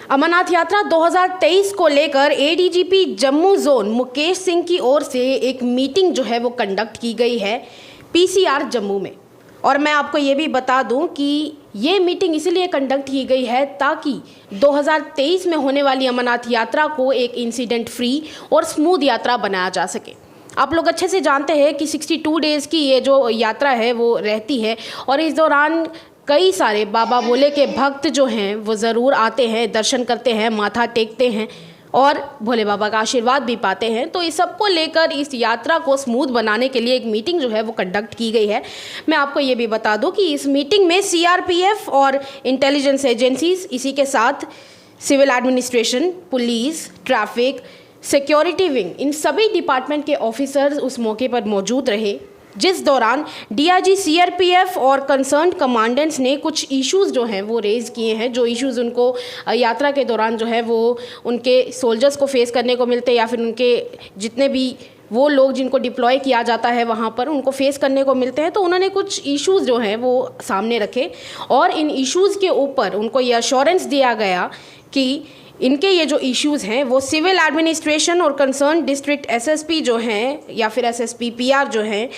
अमरनाथ यात्रा 2023 को लेकर एडीजीपी जम्मू जोन मुकेश सिंह की ओर से एक मीटिंग जो है वो कंडक्ट की गई है पीसीआर जम्मू में। और मैं आपको ये भी बता दूं कि ये मीटिंग इसलिए कंडक्ट की गई है ताकि 2023 में होने वाली अमरनाथ यात्रा को एक इंसिडेंट फ्री और स्मूथ यात्रा बनाया जा सके। आप लोग अच्छे से जानते हैं कि 62 डेज़ की ये जो यात्रा है वो रहती है और इस दौरान कई सारे बाबा भोले के भक्त जो हैं वो ज़रूर आते हैं, दर्शन करते हैं, माथा टेकते हैं और भोले बाबा का आशीर्वाद भी पाते हैं। तो इस सब को लेकर इस यात्रा को स्मूथ बनाने के लिए एक मीटिंग जो है वो कंडक्ट की गई है। मैं आपको ये भी बता दूं कि इस मीटिंग में सीआरपीएफ और इंटेलिजेंस एजेंसीज, इसी के साथ civil administration, police, traffic, security wing, इन सभी डिपार्टमेंट के ऑफिसर्स उस मौके पर मौजूद रहे, जिस दौरान डीआईजी सीआरपीएफ और कंसर्न कमांडेंट्स ने कुछ इश्यूज़ जो हैं वो रेज़ किए हैं। जो इश्यूज़ उनको यात्रा के दौरान जो है वो उनके सोल्जर्स को फेस करने को मिलते हैं या फिर उनके जितने भी वो लोग जिनको डिप्लॉय किया जाता है वहाँ पर उनको फेस करने को मिलते हैं। तो उन्होंने कुछ इश्यूज़ जो हैं वो सामने रखे और इन इश्यूज़ के ऊपर उनको ये अश्योरेंस दिया गया कि इनके ये जो इश्यूज़ हैं वो सिविल एडमिनिस्ट्रेशन और कंसर्न डिस्ट्रिक्ट एसएसपी जो हैं या फिर एसएसपी पीआर जो हैं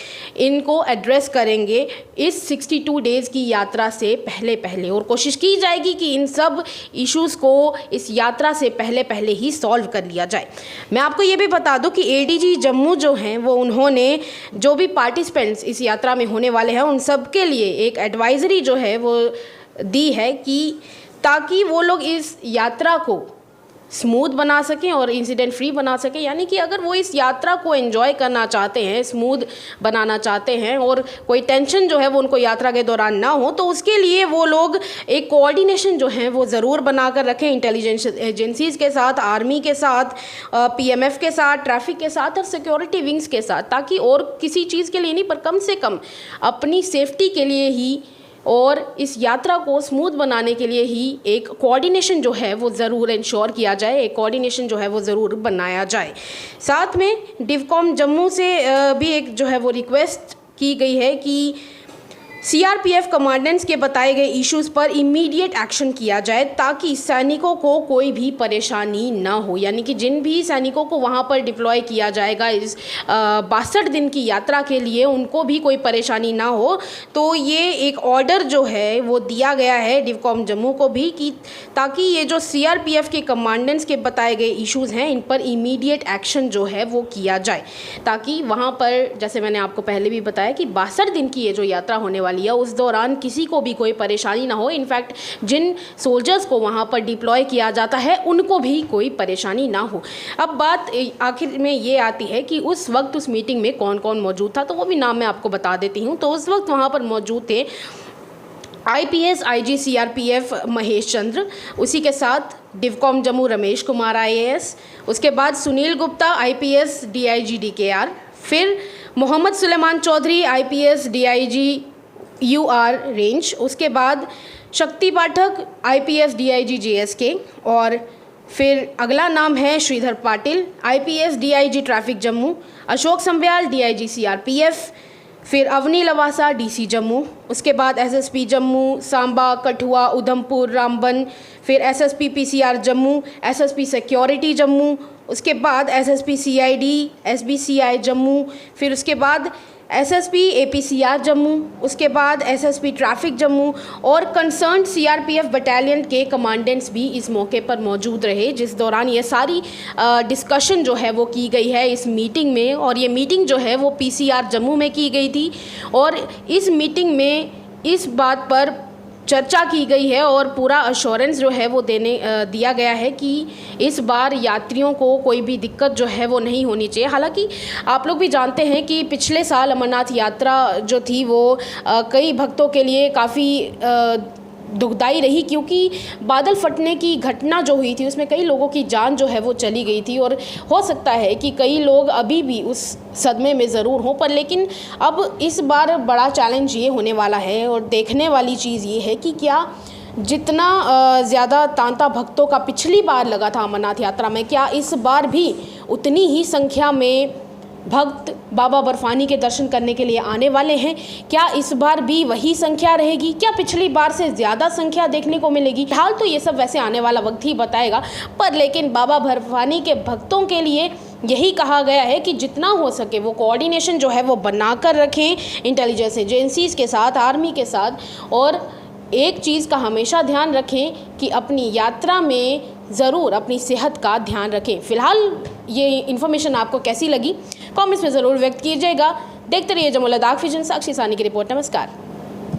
इनको एड्रेस करेंगे इस 62 डेज़ की यात्रा से पहले और कोशिश की जाएगी कि इन सब इश्यूज़ को इस यात्रा से पहले ही सॉल्व कर लिया जाए। मैं आपको ये भी बता दूं कि एडीजी जम्मू जो हैं वो उन्होंने जो भी पार्टिसिपेंट्स इस यात्रा में होने वाले हैं उन सब के लिए एक एडवाइजरी जो है वो दी है कि ताकि वो लोग इस यात्रा को स्मूथ बना सकें और इंसिडेंट फ्री बना सकें। यानी कि अगर वो इस यात्रा को एंजॉय करना चाहते हैं, स्मूथ बनाना चाहते हैं और कोई टेंशन जो है वो उनको यात्रा के दौरान ना हो, तो उसके लिए वो लोग एक कोऑर्डिनेशन जो है वो ज़रूर बनाकर रखें इंटेलिजेंस एजेंसीज़ के साथ, आर्मी के साथ, पीएमएफ के साथ, ट्रैफिक के साथ और सिक्योरिटी विंग्स के साथ, ताकि और किसी चीज़ के लिए नहीं पर कम से कम अपनी सेफ्टी के लिए ही और इस यात्रा को स्मूथ बनाने के लिए ही एक कोऑर्डिनेशन जो है वो ज़रूर इंश्योर किया जाए, एक कोऑर्डिनेशन जो है वो ज़रूर बनाया जाए। साथ में डिवकॉम जम्मू से भी एक जो है वो रिक्वेस्ट की गई है कि सीआरपीएफ कमांडेंट्स के बताए गए इश्यूज़ पर इमीडिएट एक्शन किया जाए ताकि सैनिकों को कोई भी परेशानी ना हो। यानी कि जिन भी सैनिकों को वहां पर डिप्लॉय किया जाएगा इस 62 दिन की यात्रा के लिए, उनको भी कोई परेशानी ना हो। तो ये एक ऑर्डर जो है वो दिया गया है डिवकॉम जम्मू को भी कि ताकि ये जो सीआरपीएफ के कमांडेंट्स के बताए गए इश्यूज़ हैं इन पर इमीडिएट एक्शन जो है वो किया जाए, ताकि वहाँ पर जैसे मैंने आपको पहले भी बताया कि 62 दिन की ये जो यात्रा होने वाली लिया उस दौरान किसी को भी कोई परेशानी ना हो। इनफैक्ट जिन सोल्जर्स को वहाँ पर डिप्लॉय किया जाता है उनको भी कोई परेशानी ना हो। अब बात आखिर में ये आती है कि उस वक्त उस मीटिंग में कौन कौन मौजूद था, तो वो भी नाम मैं आपको बता देती हूँ। तो उस वक्त वहाँ पर मौजूद थे IPS IG CRPF Mahesh Chandra, उसी के साथ डिवकॉम जम्मू रमेश कुमार आईएएस, उसके बाद Sunil Gupta IPS DIG DKR, फिर Mohammad Suleman Chaudhary IPS DIG UR range, उसके बाद शक्ति पाठक आईपीएस डीआईजी जीएसके, और फिर अगला नाम है Sridhar Patil IPS DIG traffic Jammu, Ashok Sambyal DIG CRPF, फिर अवनी लवासा डीसी जम्मू, उसके बाद एसएसपी जम्मू, सांबा, कठुआ, उधमपुर, रामबन, फिर SSP PCR Jammu, SSP security Jammu, उसके बाद एसएसपी सीआईडी एसबीसीआई जम्मू, फिर उसके बाद एसएसपी एपीसीआर जम्मू, उसके बाद एसएसपी ट्रैफिक जम्मू और कंसर्न सीआरपीएफ बटालियन के कमांडेंट्स भी इस मौके पर मौजूद रहे, जिस दौरान ये सारी डिस्कशन जो है वो की गई है इस मीटिंग में। और ये मीटिंग जो है वो पीसीआर जम्मू में की गई थी और इस मीटिंग में इस बात पर चर्चा की गई है और पूरा अश्योरेंस जो है वो दिया गया है कि इस बार यात्रियों को कोई भी दिक्कत जो है वो नहीं होनी चाहिए। हालांकि आप लोग भी जानते हैं कि पिछले साल अमरनाथ यात्रा जो थी वो कई भक्तों के लिए काफ़ी दुखदाई रही, क्योंकि बादल फटने की घटना जो हुई थी उसमें कई लोगों की जान जो है वो चली गई थी और हो सकता है कि कई लोग अभी भी उस सदमे में ज़रूर हों। पर लेकिन अब इस बार बड़ा चैलेंज ये होने वाला है और देखने वाली चीज़ ये है कि क्या जितना ज़्यादा तांता भक्तों का पिछली बार लगा था अमरनाथ यात्रा में, क्या इस बार भी उतनी ही संख्या में भक्त बाबा बर्फानी के दर्शन करने के लिए आने वाले हैं। क्या इस बार भी वही संख्या रहेगी, क्या पिछली बार से ज़्यादा संख्या देखने को मिलेगी? फिलहाल तो ये सब वैसे आने वाला वक्त ही बताएगा, पर लेकिन बाबा बर्फानी के भक्तों के लिए यही कहा गया है कि जितना हो सके वो कोऑर्डिनेशन जो है वो बनाकर रखें इंटेलिजेंस एजेंसीज़ के साथ, आर्मी के साथ। और एक चीज़ का हमेशा ध्यान रखें कि अपनी यात्रा में ज़रूर अपनी सेहत का ध्यान रखें। फ़िलहाल ये इन्फॉर्मेशन आपको कैसी लगी कमेंट्स में ज़रूर व्यक्त कीजिएगा। देखते रहिए जमुई लद्दाख विजन। साक्षी सानी की रिपोर्ट। नमस्कार।